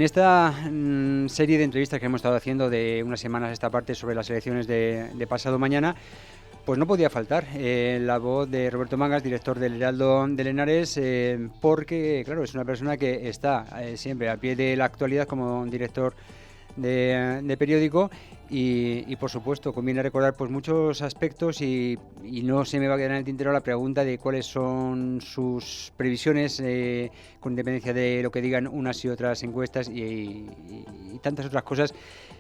En esta serie de entrevistas que hemos estado haciendo de unas semanas a esta parte sobre las elecciones de pasado mañana, pues no podía faltar la voz de Roberto Mangas, director del Heraldo de Henares, porque, claro, es una persona que está siempre al pie de la actualidad como director de periódico y por supuesto conviene recordar pues muchos aspectos y no se me va a quedar en el tintero la pregunta de cuáles son sus previsiones con independencia de lo que digan unas y otras encuestas y tantas otras cosas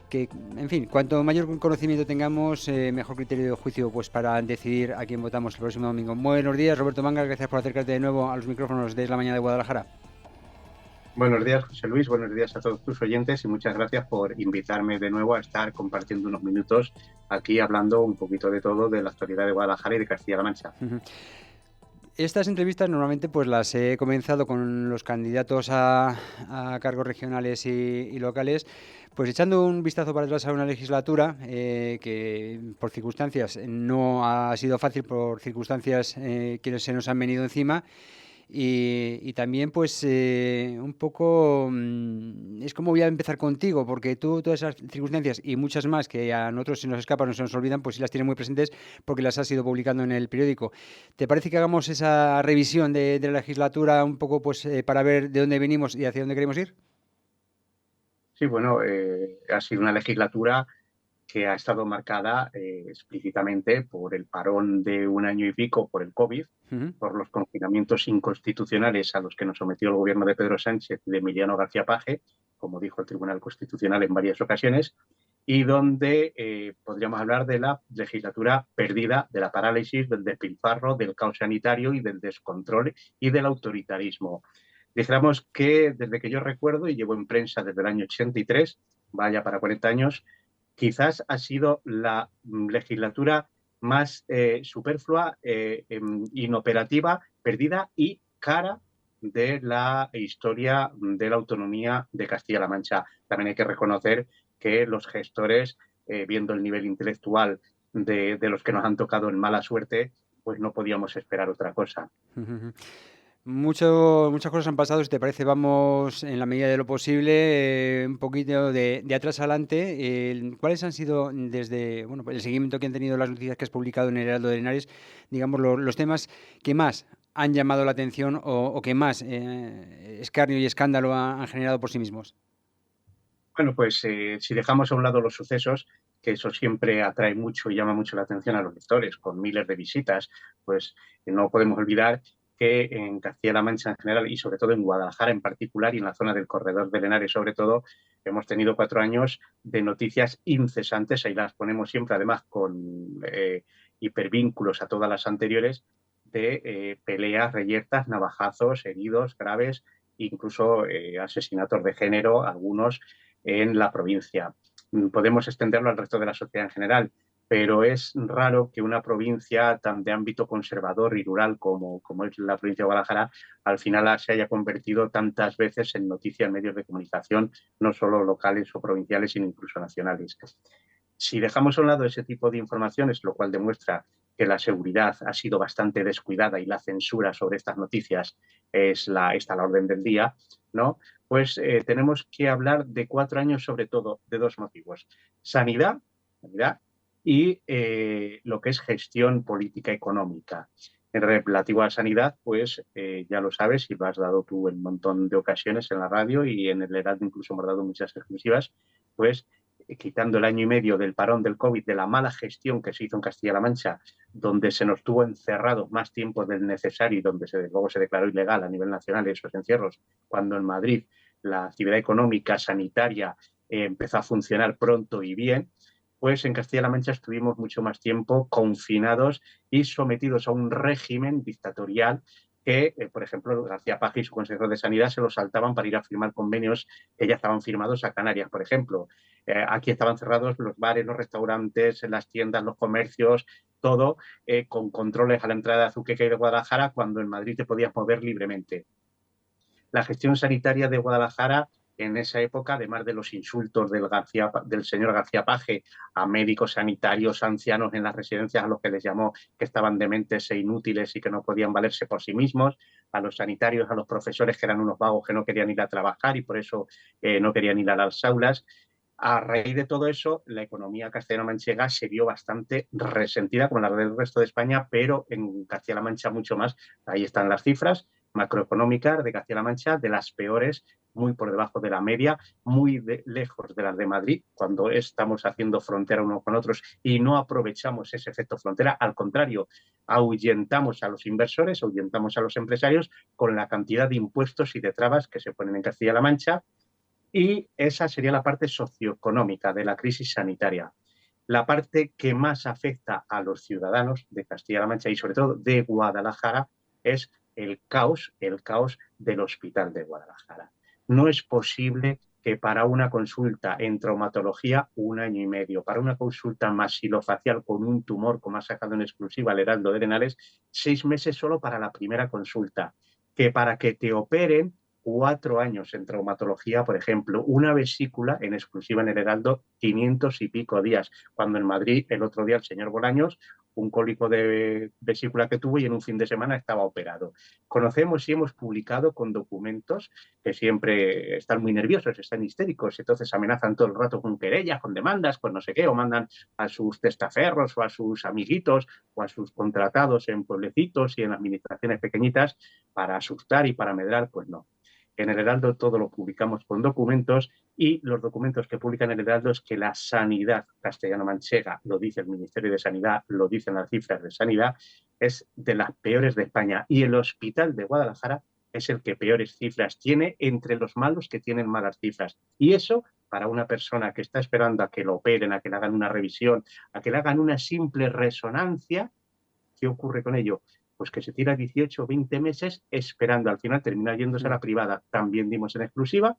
que, en fin, cuanto mayor conocimiento tengamos, mejor criterio de juicio pues para decidir a quién votamos el próximo domingo. Buenos días, Roberto Mangas, gracias por acercarte de nuevo a los micrófonos de La Mañana de Guadalajara. Buenos días, José Luis. Buenos días a todos tus oyentes y muchas gracias por invitarme de nuevo a estar compartiendo unos minutos aquí hablando un poquito de todo de la actualidad de Guadalajara y de Castilla-La Mancha. Estas entrevistas normalmente pues las he comenzado con los candidatos a cargos regionales y locales, pues echando un vistazo para atrás a una legislatura que por circunstancias no ha sido fácil, por circunstancias que se nos han venido encima. Y también pues un poco es como voy a empezar contigo, porque tú todas esas circunstancias y muchas más que a nosotros se nos escapan o se nos olvidan, pues sí las tienes muy presentes porque las has ido publicando en el periódico. ¿Te parece que hagamos esa revisión de la legislatura un poco pues para ver de dónde venimos y hacia dónde queremos ir? Sí, bueno, ha sido una legislatura que ha estado marcada explícitamente por el parón de un año y pico por el COVID, Uh-huh. por los confinamientos inconstitucionales a los que nos sometió el gobierno de Pedro Sánchez y de Emiliano García Paje, como dijo el Tribunal Constitucional en varias ocasiones, y donde podríamos hablar de la legislatura perdida, de la parálisis, del despilfarro, del caos sanitario y del descontrol y del autoritarismo. Dijéramos que desde que yo recuerdo, y llevo en prensa desde el año 83, vaya para 40 años, quizás ha sido la legislatura más superflua, inoperativa, perdida y cara de la historia de la autonomía de Castilla-La Mancha. También hay que reconocer que los gestores, viendo el nivel intelectual de los que nos han tocado en mala suerte, pues no podíamos esperar otra cosa. Uh-huh. Muchas cosas han pasado, si te parece, vamos en la medida de lo posible un poquito de atrás adelante. ¿Cuáles han sido desde bueno, pues el seguimiento que han tenido las noticias que has publicado en el Heraldo de Henares, digamos, los temas que más han llamado la atención o que más escarnio y escándalo han generado por sí mismos? Bueno, pues si dejamos a un lado los sucesos, que eso siempre atrae mucho y llama mucho la atención a los lectores, con miles de visitas, pues no podemos olvidar que en Castilla-La Mancha en general y sobre todo en Guadalajara en particular y en la zona del Corredor del Henares sobre todo, hemos tenido 4 años de noticias incesantes, ahí las ponemos siempre además con hipervínculos a todas las anteriores, de peleas, reyertas, navajazos, heridos graves, incluso asesinatos de género, algunos en la provincia. Podemos extenderlo al resto de la sociedad en general, pero es raro que una provincia tan de ámbito conservador y rural como es la provincia de Guadalajara, al final se haya convertido tantas veces en noticia en medios de comunicación, no solo locales o provinciales, sino incluso nacionales. Si dejamos a un lado ese tipo de informaciones, lo cual demuestra que la seguridad ha sido bastante descuidada y la censura sobre estas noticias está a la orden del día, ¿no? Pues tenemos que hablar de 4 años sobre todo, de dos motivos. Sanidad y lo que es gestión política económica. En relativo a sanidad, pues ya lo sabes y lo has dado tú en un montón de ocasiones en la radio y en el Heraldo incluso hemos dado muchas exclusivas, pues quitando el año y medio del parón del COVID, de la mala gestión que se hizo en Castilla-La Mancha, donde se nos tuvo encerrados más tiempo del necesario y donde luego se declaró ilegal a nivel nacional esos encierros, cuando en Madrid la actividad económica, sanitaria, empezó a funcionar pronto y bien, pues en Castilla-La Mancha estuvimos mucho más tiempo confinados y sometidos a un régimen dictatorial que, por ejemplo, García Paje y su consejero de Sanidad se lo saltaban para ir a firmar convenios que ya estaban firmados a Canarias, por ejemplo. Aquí estaban cerrados los bares, los restaurantes, las tiendas, los comercios, todo con controles a la entrada de Azuqueca y de Guadalajara, cuando en Madrid te podías mover libremente. La gestión sanitaria de Guadalajara en esa época, además de los insultos del señor García Paje a médicos sanitarios, ancianos en las residencias, a los que les llamó que estaban dementes e inútiles y que no podían valerse por sí mismos, a los sanitarios, a los profesores que eran unos vagos que no querían ir a trabajar y por eso no querían ir a las aulas. A raíz de todo eso, la economía castellano-manchega se vio bastante resentida, como la del resto de España, pero en Castilla-La Mancha mucho más. Ahí están las cifras macroeconómicas de Castilla-La Mancha, de las peores, muy por debajo de la media, muy lejos de las de Madrid, cuando estamos haciendo frontera unos con otros y no aprovechamos ese efecto frontera. Al contrario, ahuyentamos a los inversores, ahuyentamos a los empresarios con la cantidad de impuestos y de trabas que se ponen en Castilla-La Mancha. Y esa sería la parte socioeconómica de la crisis sanitaria. La parte que más afecta a los ciudadanos de Castilla-La Mancha y sobre todo de Guadalajara es el caos del Hospital de Guadalajara. No es posible que para una consulta en traumatología 1 año y medio, para una consulta maxilofacial con un tumor, como ha sacado en exclusiva el Heraldo de Henares, 6 meses solo para la primera consulta, que para que te operen 4 años en traumatología, por ejemplo, una vesícula en exclusiva en el Heraldo, 500 y pico días, cuando en Madrid el otro día el señor Bolaños, un cólico de vesícula que tuvo y en un fin de semana estaba operado. Conocemos y hemos publicado con documentos que siempre están muy nerviosos, están histéricos, entonces amenazan todo el rato con querellas, con demandas, con no sé qué, o mandan a sus testaferros o a sus amiguitos o a sus contratados en pueblecitos y en administraciones pequeñitas para asustar y para amedrar, pues no. En el Heraldo todo lo publicamos con documentos y los documentos que publican el Heraldo es que la sanidad castellano-manchega, lo dice el Ministerio de Sanidad, lo dicen las cifras de sanidad, es de las peores de España. Y el Hospital de Guadalajara es el que peores cifras tiene entre los malos que tienen malas cifras. Y eso, para una persona que está esperando a que lo operen, a que le hagan una revisión, a que le hagan una simple resonancia, ¿qué ocurre con ello? Pues que se tira 18 o 20 meses esperando, al final termina yéndose a la privada. También dimos en exclusiva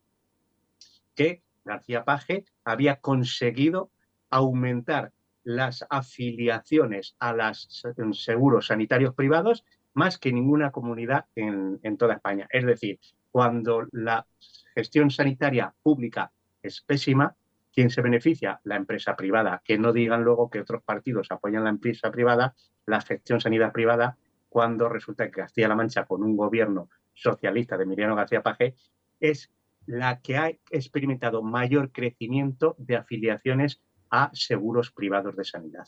que García Paje había conseguido aumentar las afiliaciones a los seguros sanitarios privados más que ninguna comunidad en toda España. Es decir, cuando la gestión sanitaria pública es pésima, ¿quién se beneficia? La empresa privada. Que no digan luego que otros partidos apoyan la empresa privada, la gestión sanidad privada, cuando resulta que Castilla-La Mancha, con un gobierno socialista de Emiliano García Paje, es la que ha experimentado mayor crecimiento de afiliaciones a seguros privados de sanidad.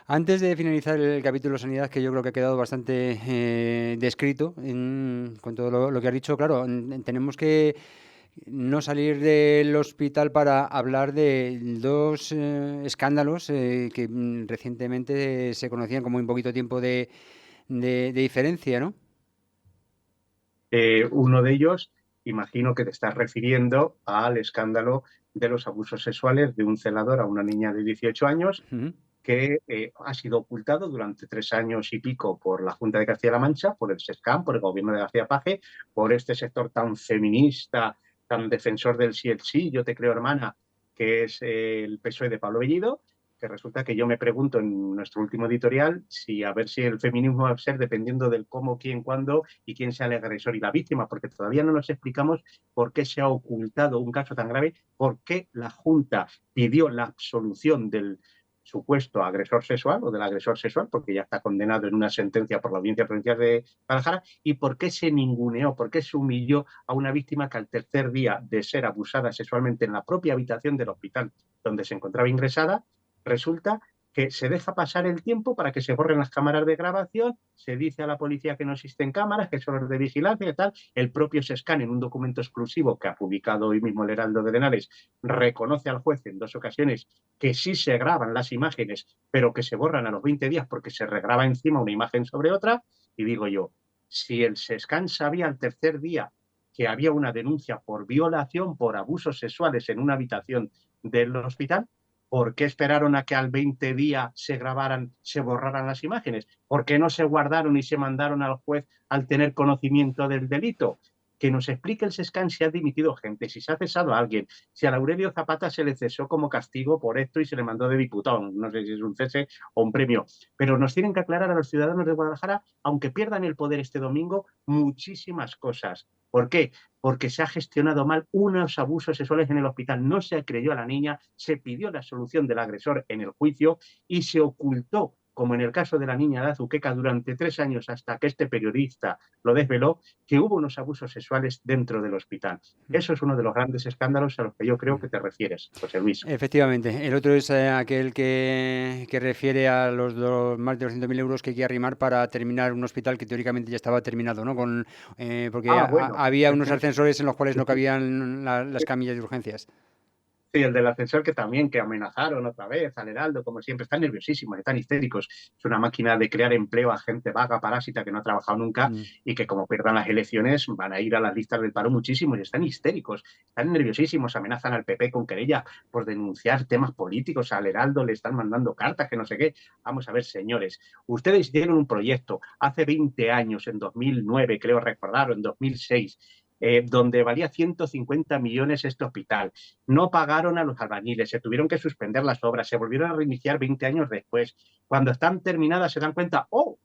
Antes de finalizar el capítulo sanidad, que yo creo que ha quedado bastante descrito con todo lo que has dicho, claro, tenemos que no salir del hospital para hablar de dos escándalos que recientemente se conocían como un poquito tiempo de diferencia, ¿no? Uno de ellos, imagino que te estás refiriendo al escándalo de los abusos sexuales de un celador a una niña de 18 años que ha sido ocultado durante 3 años y pico por la Junta de Castilla-La Mancha, por el SESCAM, por el gobierno de García Paje, por este sector tan feminista, tan defensor del sí el sí, yo te creo hermana, que es el PSOE de Pablo Bellido, que resulta que yo me pregunto en nuestro último editorial si a ver si el feminismo va a ser dependiendo del cómo, quién, cuándo y quién sea el agresor y la víctima, porque todavía no nos explicamos por qué se ha ocultado un caso tan grave, por qué la Junta pidió la absolución del supuesto agresor sexual o del agresor sexual, porque ya está condenado en una sentencia por la Audiencia Provincial de Guadalajara, y por qué se ninguneó, por qué se humilló a una víctima que al tercer día de ser abusada sexualmente en la propia habitación del hospital donde se encontraba ingresada, resulta que se deja pasar el tiempo para que se borren las cámaras de grabación, se dice a la policía que no existen cámaras, que son las de vigilancia y tal, el propio SESCAN en un documento exclusivo que ha publicado hoy mismo el Heraldo de Henares reconoce al juez en 2 ocasiones que sí se graban las imágenes, pero que se borran a los 20 días porque se regraba encima una imagen sobre otra, y digo yo, si el SESCAN sabía al tercer día que había una denuncia por violación, por abusos sexuales en una habitación del hospital, ¿por qué esperaron a que al 20 día se grabaran, se borraran las imágenes? ¿Por qué no se guardaron y se mandaron al juez al tener conocimiento del delito? Que nos explique el SESCAN si ha dimitido gente, si se ha cesado a alguien, si a Aurelio Zapata se le cesó como castigo por esto y se le mandó de diputado, no sé si es un cese o un premio, pero nos tienen que aclarar a los ciudadanos de Guadalajara, aunque pierdan el poder este domingo, muchísimas cosas. ¿Por qué? Porque se ha gestionado mal unos abusos sexuales en el hospital, no se creyó a la niña, se pidió la solución del agresor en el juicio y se ocultó como en el caso de la niña de Azuqueca, durante 3 años, hasta que este periodista lo desveló, que hubo unos abusos sexuales dentro del hospital. Eso es uno de los grandes escándalos a los que yo creo que te refieres, José Luis. Efectivamente. El otro es aquel que refiere a más de 200.000 euros que hay que arrimar para terminar un hospital que teóricamente ya estaba terminado, ¿no? Porque Ah, bueno, había unos ascensores en los cuales no cabían las camillas de urgencias. sí, el del ascensor que también, que amenazaron otra vez al Heraldo, como siempre, están nerviosísimos, están histéricos. Es una máquina de crear empleo a gente vaga, parásita, que no ha trabajado nunca Mm. y que como pierdan las elecciones van a ir a las listas del paro muchísimos y están histéricos, están nerviosísimos, amenazan al PP con querella por denunciar temas políticos, al Heraldo le están mandando cartas, que no sé qué. Vamos a ver, señores, ustedes hicieron un proyecto hace 20 años, en 2009, creo recordar, o en 2006, donde valía 150 millones este hospital. No pagaron a los albañiles, se tuvieron que suspender las obras, se volvieron a reiniciar 20 años después. Cuando están terminadas se dan cuenta, ¡oh!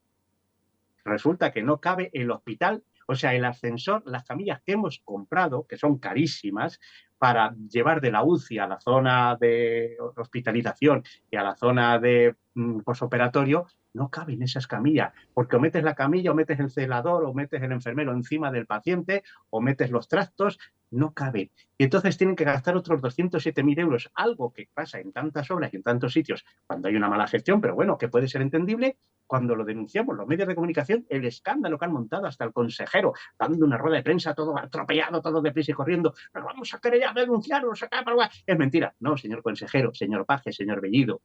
Resulta que no cabe el hospital, o sea, el ascensor, las camillas que hemos comprado, que son carísimas, para llevar de la UCI a la zona de hospitalización y a la zona de posoperatorio, no caben esas camillas, porque o metes la camilla, o metes el celador, o metes el enfermero encima del paciente, o metes los trastos, no caben. Y entonces tienen que gastar otros 207.000 euros, algo que pasa en tantas obras y en tantos sitios cuando hay una mala gestión, pero bueno, que puede ser entendible. Cuando lo denunciamos los medios de comunicación, el escándalo que han montado hasta el consejero, dando una rueda de prensa, todo atropellado, todo deprisa y corriendo, nos vamos a querer denunciarnos acá, es mentira. No, señor consejero, señor Paje, señor Bellido,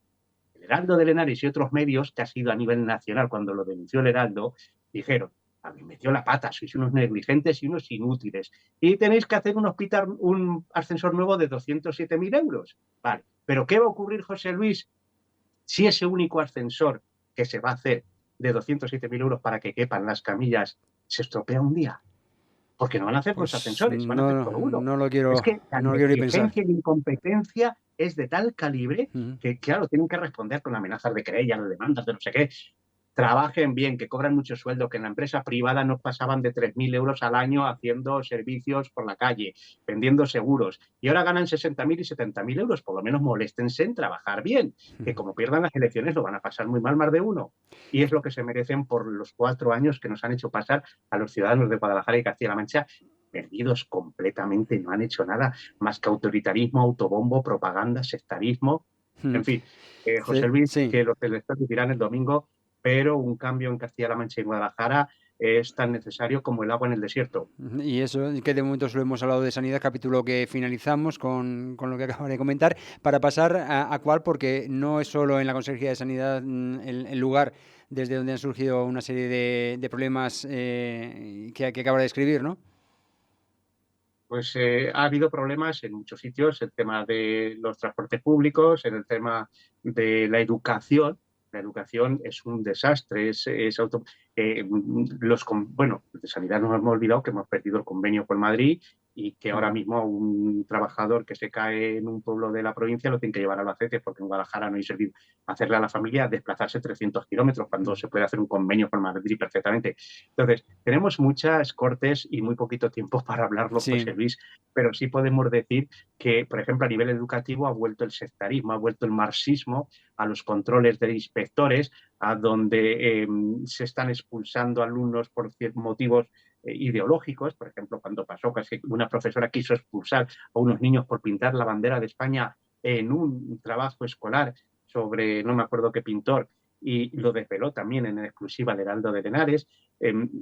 el Heraldo de Henares y otros medios, que ha sido a nivel nacional cuando lo denunció el Heraldo, dijeron, a mí metió la pata, sois unos negligentes y unos inútiles. Y tenéis que hacer un ascensor nuevo de 207.000 euros. Vale, pero ¿qué va a ocurrir, José Luis, si ese único ascensor que se va a hacer de 207.000 euros para que quepan las camillas se estropea un día? Porque no van a hacer dos Pues ascensores, van a hacer solo uno. no lo Es quiero, que la no lo quiero ni pensar. negligencia y incompetencia es de tal calibre Mm. que, claro, tienen que responder con amenazas de querella, de demandas, de no sé qué. Trabajen bien, que cobran mucho sueldo, que en la empresa privada no pasaban de 3.000 euros al año haciendo servicios por la calle, vendiendo seguros, y ahora ganan 60.000 y 70.000 euros. Por lo menos moléstense en trabajar bien, que como pierdan las elecciones lo van a pasar muy mal más de uno. Y es lo que se merecen por los 4 años que nos han hecho pasar a los ciudadanos de Guadalajara y Castilla-La Mancha, perdidos completamente, no han hecho nada más que autoritarismo, autobombo, propaganda, sectarismo. Mm. En fin, José Luis, Sí. que los electores dirán el domingo, pero un cambio en Castilla-La Mancha y Guadalajara es tan necesario como el agua en el desierto. Y eso, que de momento solo hemos hablado de sanidad, capítulo que finalizamos con lo que acabo de comentar, para pasar a cuál, porque no es solo en la Consejería de Sanidad el lugar desde donde han surgido una serie de problemas que acaba de describir, ¿no? Pues ha habido problemas en muchos sitios, el tema de los transportes públicos, en el tema de la educación. La educación es un desastre, bueno, de sanidad nos hemos olvidado que hemos perdido el convenio con Madrid y que ahora Mm. mismo un trabajador que se cae en un pueblo de la provincia lo tiene que llevar a Albacete porque en Guadalajara no hay servicio. Hacerle a la familia desplazarse 300 kilómetros cuando Mm. se puede hacer un convenio con Madrid perfectamente. Entonces, tenemos muchas cortes y muy poquito tiempo para hablarlo, José Sí. Luis, pero sí podemos decir que, por ejemplo, a nivel educativo ha vuelto el sectarismo, ha vuelto el marxismo a los controles de inspectores, a donde se están expulsando alumnos por motivos ideológicos. Por ejemplo, cuando pasó que una profesora quiso expulsar a unos niños por pintar la bandera de España en un trabajo escolar sobre no me acuerdo qué pintor, y lo desveló también en exclusiva el Heraldo de Henares.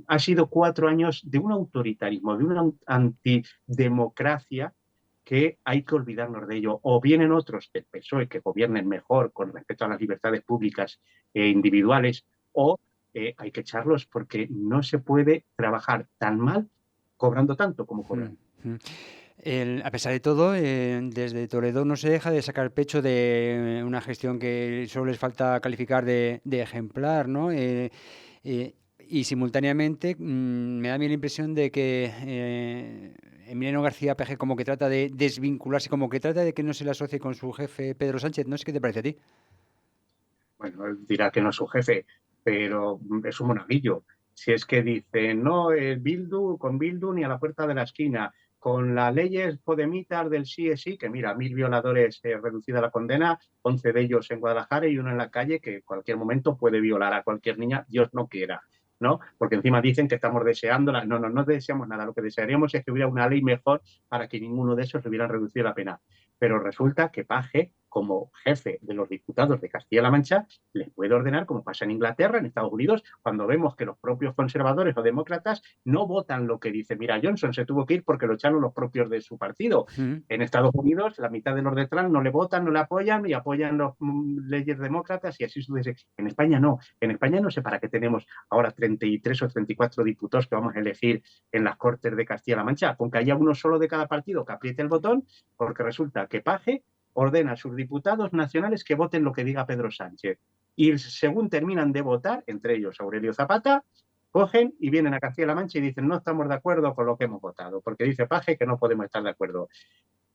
Ha sido 4 años de un autoritarismo, de una antidemocracia que hay que olvidarnos de ello. O vienen otros del PSOE que gobiernen mejor con respecto a las libertades públicas e individuales, o hay que echarlos porque no se puede trabajar tan mal cobrando tanto como Mm. cobran. Mm. A pesar de todo, desde Toledo no se deja de sacar pecho de una gestión que solo les falta calificar de ejemplar, ¿no? Y simultáneamente me da a mí la impresión de que Emiliano García Paje como que trata de desvincularse, como que trata de que no se le asocie con su jefe Pedro Sánchez. No sé qué te parece a ti. Bueno, él dirá que no es su jefe, pero es un monaguillo. Si es que dice, no, el Bildu, con Bildu ni a la puerta de la esquina, con las leyes podemitas del sí es sí, que mira, 1000 violadores reducida la condena, 11 de ellos en Guadalajara y uno en la calle que en cualquier momento puede violar a cualquier niña, Dios no quiera, ¿no? Porque encima dicen que estamos deseándola. No, no, no deseamos nada. Lo que desearíamos es que hubiera una ley mejor para que ninguno de esos le hubiera reducido la pena. Pero resulta que Paje, como jefe de los diputados de Castilla-La Mancha, les puede ordenar, como pasa en Inglaterra, en Estados Unidos, cuando vemos que los propios conservadores o demócratas no votan lo que dice. Mira, Johnson se tuvo que ir porque lo echaron los propios de su partido. En Estados Unidos, la mitad de los de Trump no le votan, no le apoyan y apoyan las leyes demócratas y así sucede. En España no. En España no sé para qué tenemos ahora 33 o 34 diputados que vamos a elegir en las Cortes de Castilla-La Mancha, con que haya uno solo de cada partido que apriete el botón, porque resulta que Paje ordena a sus diputados nacionales que voten lo que diga Pedro Sánchez. Y según terminan de votar, entre ellos Aurelio Zapata, cogen y vienen a Castilla-La Mancha y dicen no estamos de acuerdo con lo que hemos votado, porque dice Paje que no podemos estar de acuerdo.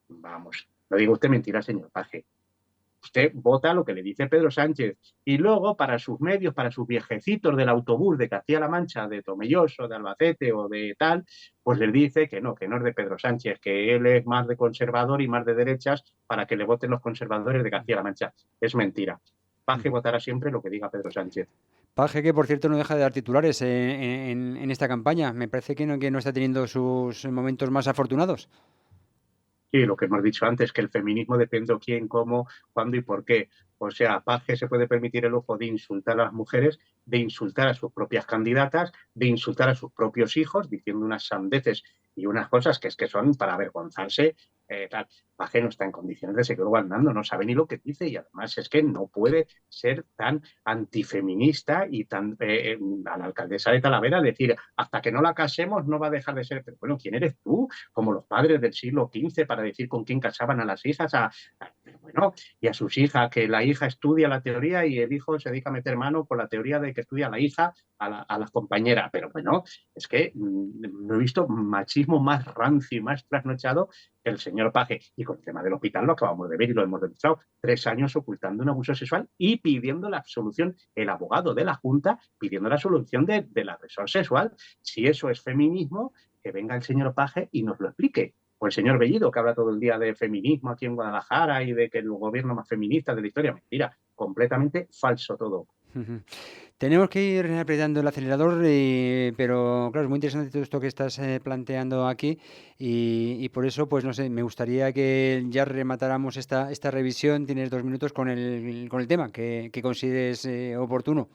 Vamos, lo digo usted mentira, señor Paje. Usted vota lo que le dice Pedro Sánchez y luego para sus medios, para sus viejecitos del autobús de Castilla-La Mancha, de Tomelloso, de Albacete o de tal, pues les dice que no es de Pedro Sánchez, que él es más de conservador y más de derechas para que le voten los conservadores de Castilla-La Mancha. Es mentira. Paje votará siempre lo que diga Pedro Sánchez. Paje, que por cierto no deja de dar titulares en esta campaña. Me parece que no está teniendo sus momentos más afortunados. Sí, lo que hemos dicho antes, que el feminismo depende de quién, cómo, cuándo y por qué. O sea, Paje se puede permitir el lujo de insultar a las mujeres, de insultar a sus propias candidatas, de insultar a sus propios hijos, diciendo unas sandeces y unas cosas que es que son para avergonzarse. Tal. Paje no está en condiciones de seguir gobernando, no sabe ni lo que dice y además es que no puede ser tan antifeminista y tan a la alcaldesa de Talavera decir hasta que no la casemos no va a dejar de ser. Pero bueno, ¿quién eres tú? Como los padres del siglo XV para decir con quién casaban a las hijas, pero bueno, y a sus hijas, que la hija estudia la teoría y el hijo se dedica a meter mano con la teoría de que estudia la hija a las compañeras. Pero bueno, es que no he visto machismo más rancio y más trasnochado que el señor Paje. Y con el tema del hospital lo acabamos de ver y lo hemos demostrado. 3 años ocultando un abuso sexual y pidiendo la absolución, el abogado de la Junta pidiendo la absolución del agresor sexual. Si eso es feminismo, que venga el señor Paje y nos lo explique. O el señor Bellido, que habla todo el día de feminismo aquí en Guadalajara y de que el gobierno más feminista de la historia. Mentira, completamente falso todo. Tenemos que ir apretando el acelerador, pero claro, es muy interesante todo esto que estás planteando aquí y por eso, pues no sé, me gustaría que ya rematáramos esta revisión. Tienes 2 minutos con el tema que consideres oportuno.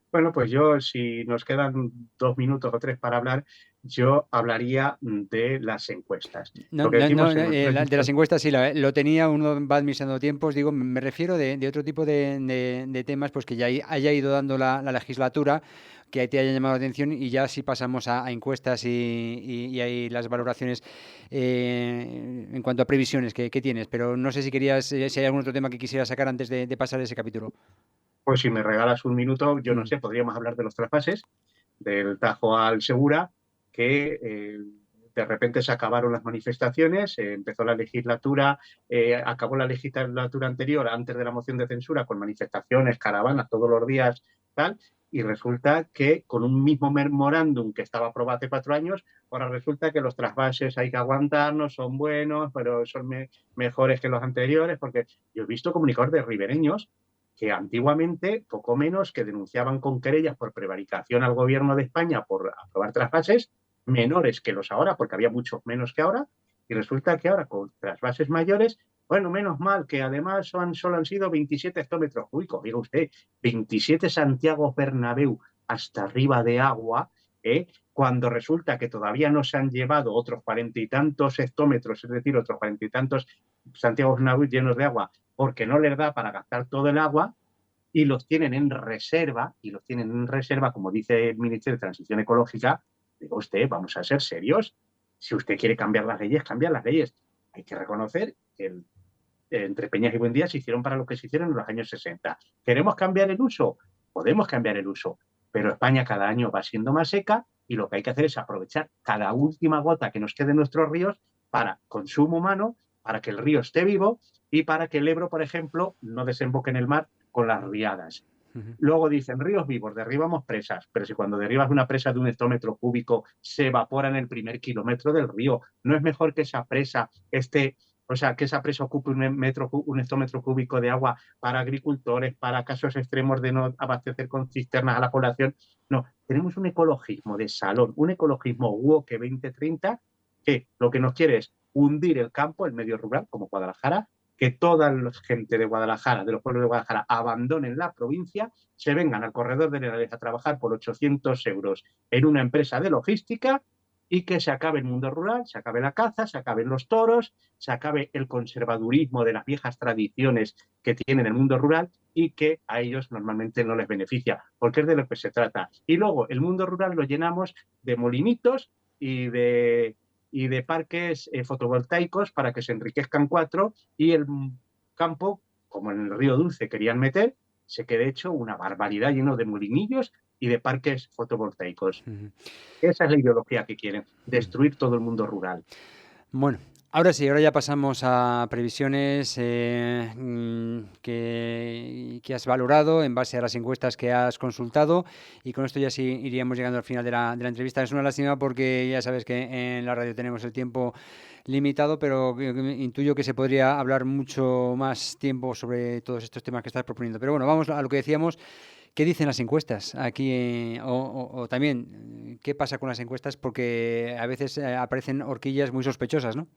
Bueno, pues yo, si nos quedan 2 minutos o 3 para hablar, yo hablaría de las encuestas. No, Lo que no, no, decimos en el de las encuestas sí, lo tenía, uno va administrando tiempos, digo, me refiero de otro tipo de temas pues que ya haya ido dando la legislatura, que te haya llamado la atención y ya sí pasamos a encuestas y ahí las valoraciones en cuanto a previsiones que tienes, pero no sé si querías, si hay algún otro tema que quisieras sacar antes de pasar ese capítulo. Pues si me regalas un minuto, yo no Mm. sé, podríamos hablar de los traspases, del Tajo al Segura, que de repente se acabaron las manifestaciones, empezó la legislatura, acabó la legislatura anterior, antes de la moción de censura, con manifestaciones, caravanas todos los días, tal, y resulta que con un mismo memorándum que estaba aprobado hace 4 años, ahora resulta que los trasvases hay que aguantarnos, son buenos, pero son mejores que los anteriores, porque yo he visto comunicadores de ribereños que antiguamente, poco menos, que denunciaban con querellas por prevaricación al gobierno de España por aprobar trasvases menores que los ahora, porque había muchos menos que ahora, y resulta que ahora con trasvases mayores, bueno, menos mal que además solo han sido 27 hectómetros cúbicos, diga usted, 27 Santiago Bernabéu hasta arriba de agua, cuando resulta que todavía no se han llevado otros 40 y tantos hectómetros, es decir, otros 40 y tantos Santiago Bernabéu llenos de agua, porque no les da para gastar todo el agua y los tienen en reserva, como dice el Ministerio de Transición Ecológica. Digo usted, vamos a ser serios. Si usted quiere cambiar las leyes, cambia las leyes. Hay que reconocer que entre Peñas y Buendía se hicieron para lo que se hicieron en los años 60. ¿Queremos cambiar el uso? Podemos cambiar el uso, pero España cada año va siendo más seca y lo que hay que hacer es aprovechar cada última gota que nos quede en nuestros ríos para consumo humano, para que el río esté vivo y para que el Ebro, por ejemplo, no desemboque en el mar con las riadas. Ujú. Luego dicen ríos vivos, derribamos presas, pero si cuando derribas una presa de 1 hectómetro cúbico se evapora en el primer kilómetro del río, ¿no es mejor que esa presa esté, o sea, que esa presa ocupe 1 hectómetro cúbico de agua para agricultores, para casos extremos de no abastecer con cisternas a la población? No, tenemos un ecologismo de salón, un ecologismo woke 2030 que lo que nos quiere es hundir el campo, el medio rural, como Guadalajara, que toda la gente de Guadalajara, de los pueblos de Guadalajara, abandonen la provincia, se vengan al corredor de Henares a trabajar por 800 euros en una empresa de logística y que se acabe el mundo rural, se acabe la caza, se acaben los toros, se acabe el conservadurismo de las viejas tradiciones que tienen el mundo rural y que a ellos normalmente no les beneficia, porque es de lo que se trata. Y luego el mundo rural lo llenamos de molinitos y de parques fotovoltaicos para que se enriquezcan cuatro y el campo, como en el Río Dulce querían meter, se quede hecho una barbaridad lleno de molinillos y de parques fotovoltaicos. Ujú. Esa es la ideología que quieren, Ujú. destruir todo el mundo rural. Bueno, ahora sí, ahora ya pasamos a previsiones que has valorado en base a las encuestas que has consultado y con esto ya sí iríamos llegando al final de la entrevista. Es una lástima porque ya sabes que en la radio tenemos el tiempo limitado, pero intuyo que se podría hablar mucho más tiempo sobre todos estos temas que estás proponiendo. Pero bueno, vamos a lo que decíamos. ¿Qué dicen las encuestas aquí? O también, ¿qué pasa con las encuestas? Porque a veces aparecen horquillas muy sospechosas, ¿no?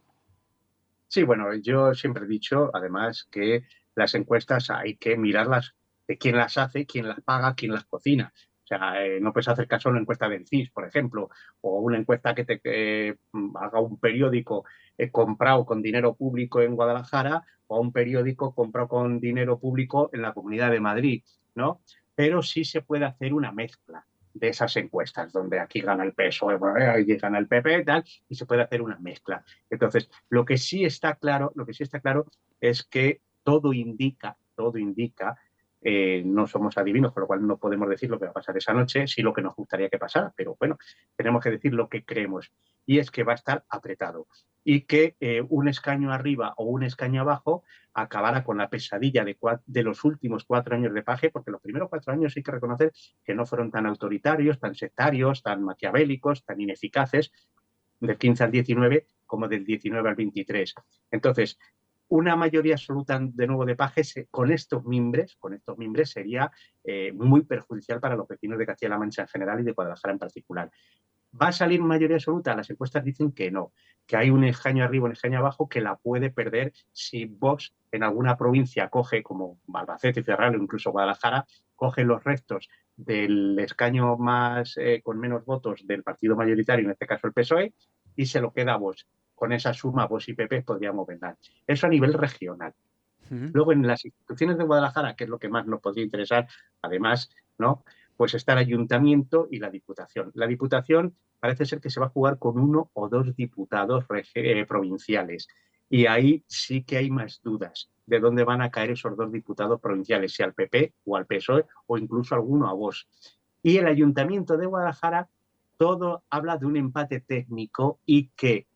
Sí, bueno, yo siempre he dicho, además, que las encuestas hay que mirarlas de quién las hace, quién las paga, quién las cocina. O sea, no puedes hacer caso a una encuesta del CIS, por ejemplo, o una encuesta que te haga un periódico comprado con dinero público en Guadalajara o un periódico comprado con dinero público en la Comunidad de Madrid, ¿no? Pero sí se puede hacer una mezcla de esas encuestas, donde aquí gana el PSOE, aquí gana el PP y tal, y se puede hacer una mezcla. Entonces, lo que sí está claro es que todo indica, no somos adivinos, con lo cual no podemos decir lo que va a pasar esa noche, sí lo que nos gustaría que pasara, pero bueno, tenemos que decir lo que creemos, y es que va a estar apretado, y que un escaño arriba o un escaño abajo acabará con la pesadilla de los últimos 4 años de Paje, porque los primeros 4 años hay que reconocer que no fueron tan autoritarios, tan sectarios, tan maquiavélicos, tan ineficaces, del 15 al 19 como del 19 al 23. Entonces, una mayoría absoluta de nuevo de Pajes con estos mimbres sería muy perjudicial para los vecinos de Castilla-La Mancha en general y de Guadalajara en particular. ¿Va a salir mayoría absoluta? Las encuestas dicen que no, que hay un escaño arriba, un escaño abajo, que la puede perder si Vox en alguna provincia coge, como Albacete, Ferrol o incluso Guadalajara, coge los restos del escaño más con menos votos del partido mayoritario, en este caso el PSOE, y se lo queda a Vox. Con esa suma, Vox y PP podríamos ganar. Eso a nivel regional. Ujú. Luego, en las instituciones de Guadalajara, que es lo que más nos podría interesar, además, ¿no? Pues está el ayuntamiento y la diputación. La diputación parece ser que se va a jugar con 1 o 2 diputados provinciales. Y ahí sí que hay más dudas de dónde van a caer esos 2 diputados provinciales, si al PP o al PSOE o incluso alguno a Vox. Y el ayuntamiento de Guadalajara, todo habla de un empate técnico y que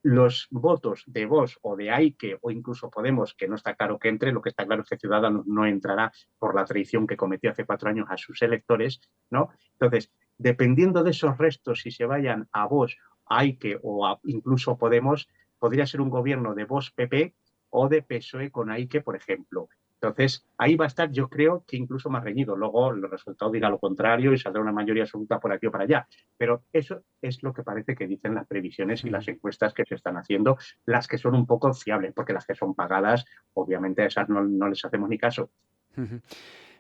los votos de Vox o de Aike o incluso Podemos, que no está claro que entre, lo que está claro es que Ciudadanos no entrará por la traición que cometió hace 4 años a sus electores, ¿no? Entonces, dependiendo de esos restos, si se vayan a Vox, a Aike incluso Podemos, podría ser un gobierno de Vox-PP o de PSOE con Aike, por ejemplo. Entonces, ahí va a estar, yo creo que incluso más reñido. Luego, los resultados dirán lo contrario y saldrá una mayoría absoluta por aquí o para allá. Pero eso es lo que parece que dicen las previsiones y Ujú. las encuestas que se están haciendo, las que son un poco fiables, porque las que son pagadas, obviamente a esas no les hacemos ni caso. Ujú.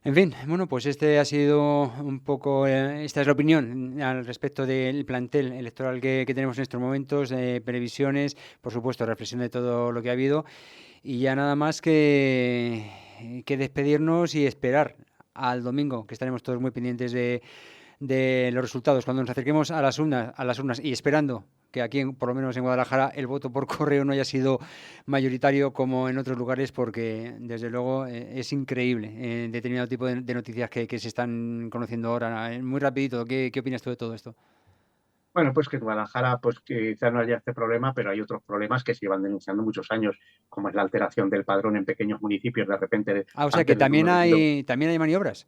En fin, bueno, pues este ha sido un poco, esta es la opinión al respecto del plantel electoral que tenemos en estos momentos, previsiones, por supuesto, reflexión de todo lo que ha habido y ya nada más que despedirnos y esperar al domingo, que estaremos todos muy pendientes de los resultados cuando nos acerquemos a las urnas y esperando que aquí, por lo menos en Guadalajara, el voto por correo no haya sido mayoritario como en otros lugares, porque desde luego es increíble determinado tipo de noticias que se están conociendo ahora. Muy rapidito, ¿qué opinas tú de todo esto? Bueno, pues que en Guadalajara pues quizá no haya este problema, pero hay otros problemas que se llevan denunciando muchos años, como es la alteración del padrón en pequeños municipios de repente Ah, o sea que antes del también 1 de enero. hay maniobras.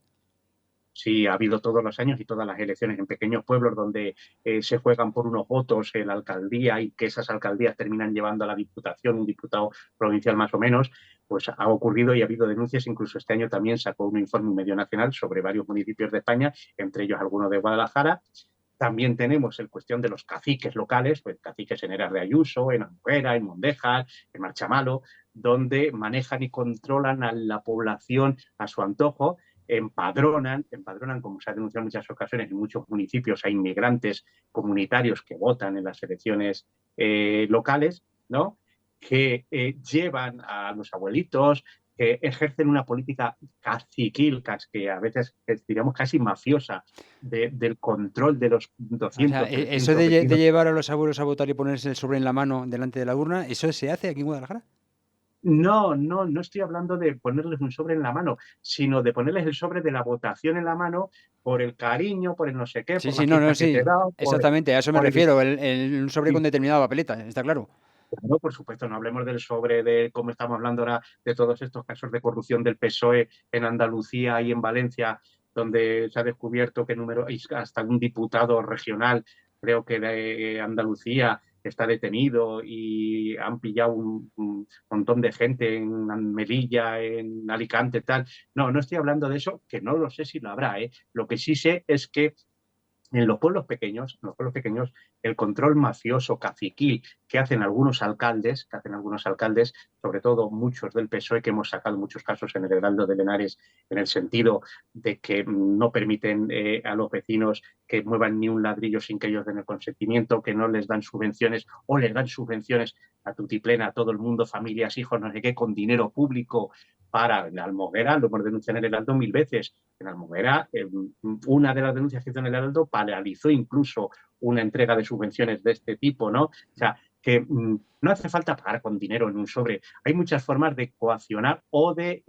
sí ha habido todos los años y todas las elecciones en pequeños pueblos donde se juegan por unos votos en la alcaldía y que esas alcaldías terminan llevando a la diputación, un diputado provincial más o menos, pues ha ocurrido y ha habido denuncias. Incluso este año también sacó un informe un medio nacional sobre varios municipios de España, entre ellos algunos de Guadalajara. También tenemos el cuestión de los caciques locales, pues caciques en Heras de Ayuso, en Almuguera, en Mondejas, en Marchamalo, donde manejan y controlan a la población a su antojo, empadronan, como se ha denunciado en muchas ocasiones, en muchos municipios hay inmigrantes comunitarios que votan en las elecciones locales, ¿no? Que llevan a los abuelitos, que ejercen una política caciquil, que a veces diríamos casi mafiosa, del control de los 200, O sea, eso 300 de vecinos. llevar a los abuelos a votar y ponerse el sobre en la mano delante de la urna, ¿eso se hace aquí en Guadalajara? No estoy hablando de ponerles un sobre en la mano, sino de ponerles el sobre de la votación en la mano por el cariño, por el no sé qué, Sí, por sí, la no, no, fiesta que te he sí, dado, exactamente, a eso me por el... refiero, un sobre con Sí, determinada papeleta, está claro. claro, por supuesto, no hablemos del sobre de cómo estamos hablando ahora de todos estos casos de corrupción del PSOE en Andalucía y en Valencia, donde se ha descubierto que hasta un diputado regional, creo que de Andalucía, está detenido y han pillado un montón de gente en Melilla, en Alicante, tal. No estoy hablando de eso, que no lo sé si lo habrá, ¿eh? Lo que sí sé es que en los pueblos pequeños, el control mafioso, caciquil que hacen algunos alcaldes, sobre todo muchos del PSOE, que hemos sacado muchos casos en el Heraldo de Henares, en el sentido de que no permiten a los vecinos que muevan ni un ladrillo sin que ellos den el consentimiento, que no les dan subvenciones o les dan subvenciones a tutiplena a todo el mundo, familias, hijos, no sé qué, con dinero público para en Almoguera, lo hemos denunciado en el Heraldo 1000 veces. En Almoguera, una de las denuncias que hizo en el Heraldo paralizó incluso una entrega de subvenciones de este tipo, ¿no? O sea, que no hace falta pagar con dinero en un sobre. Hay muchas formas de coaccionar o de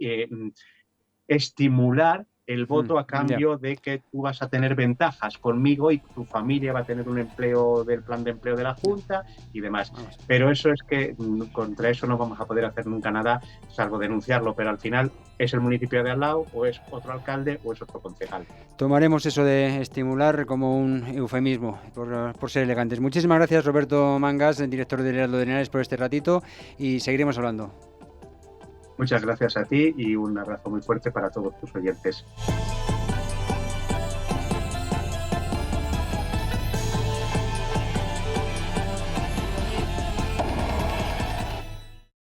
estimular el voto a Ya. cambio de que tú vas a tener ventajas conmigo y tu familia va a tener un empleo del plan de empleo de la Junta y demás. Vamos. Pero eso es que contra eso no vamos a poder hacer nunca nada, salvo denunciarlo, pero al final es el municipio de al lado, o es otro alcalde, o es otro concejal. Tomaremos eso de estimular como un eufemismo, por ser elegantes. Muchísimas gracias, Roberto Mangas, el director del Heraldo de Henares, por este ratito y seguiremos hablando. Muchas gracias a ti y un abrazo muy fuerte para todos tus oyentes.